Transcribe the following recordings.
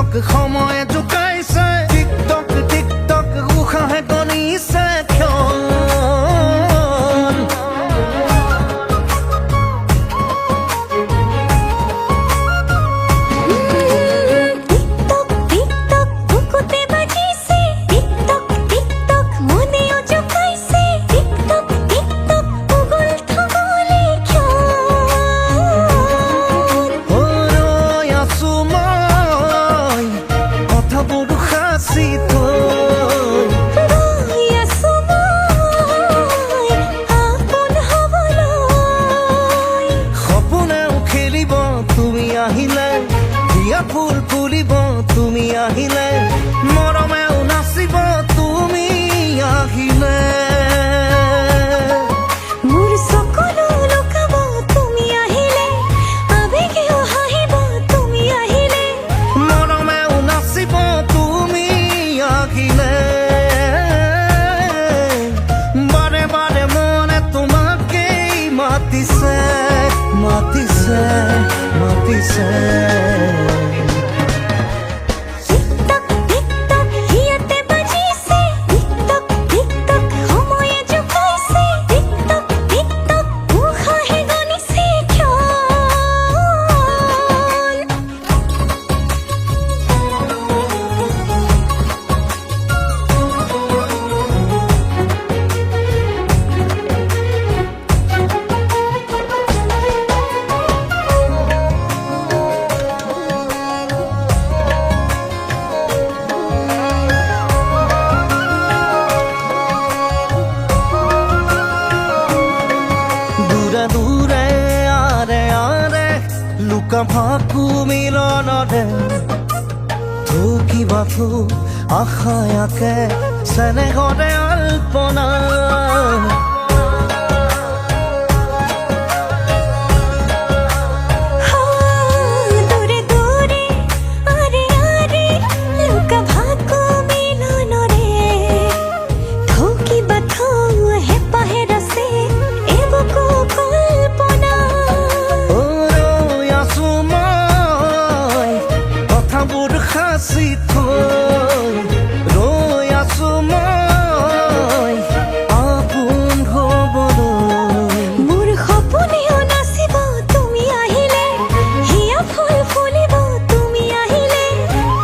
TikTok সময় জোকাইছে TikTok TikTok উশাহে গণিছে ক্ষণ ফুল ফুলিব তুমি আহিলে মৰমেও নাচিব তুমি আহিলে মোৰ সকলো লুকাব তুমি আহিলে আবেগেও হাঁহিব তুমি আহিলে মৰমেও নাচিব তুমি আহিলে বাৰে বাৰে মনে তোমাকেই মাতিছে মাতিছে মাতিছে দূৰে আৰে আৰে লুকা ভাকু মিলনৰে থুকিবা থু আশায়াকে চেনেহৰে আল্পনা হাসি থৈ ৰৈ আছো মই আপোন হবলৈ মোৰ সপোনেও নাচিব তুমি আহিলে হিয়া ফুল ফুলিব তুমি আহিলে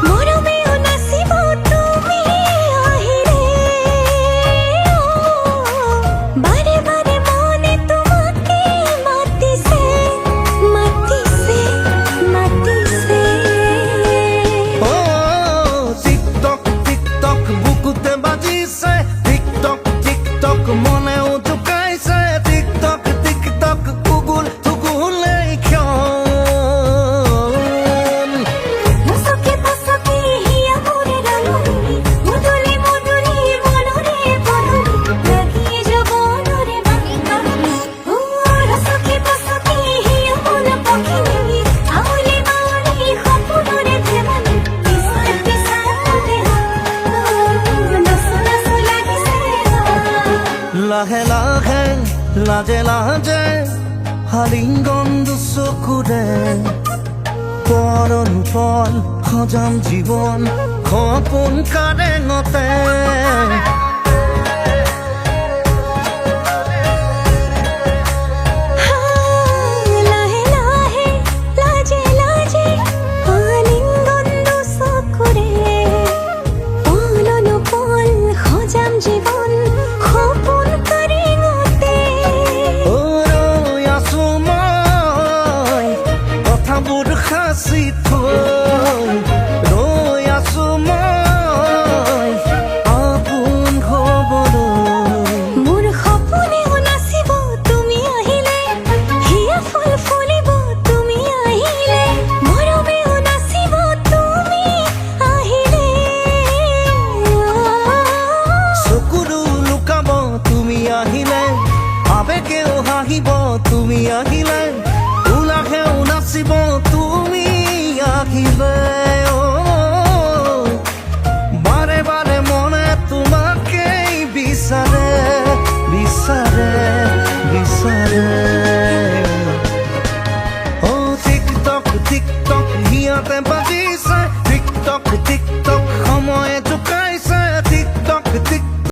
মৰমেও নাচিব তুমি আহিলে বাৰে বাৰে মনে তোমাকে মাতিছে মাতিছে মাতিছে বুকুতে বাজিছে টিকটক টিকটক মনেও জোকাইছে টিকটক টিকটক উগুল থুগুলে ক্ষণ মুসকে পাসকে হিয়া মোরে রাঙনি মুদুলি মুদুলি মনরে পড়নি লাগিয়ে জবনরে বাঁকা ও রসকে পাসকে হিয়া মোরে পখিনি আউলি মাউলি খপুনরে দেবানি পিছাই পিছাই লাহে লাহে লাজে লাজে হালিংগন দুচকুৰে পৰণ পল সজাম জীৱন সপোন কাৰেঙতে হাসি থৈ ৰৈ আছো মই আপোন হবলৈ মোৰ সপোনেও নাচিব তুমি আহিলে হিয়া ফুল ফুলিব তুমি আহিলে মৰমেও নাচিব তুমি আহিলে চকুৰো লুকাব তুমি আহিলে আবেগেও হাঁহিব তুমি আহিলে উলাহেও নাচিব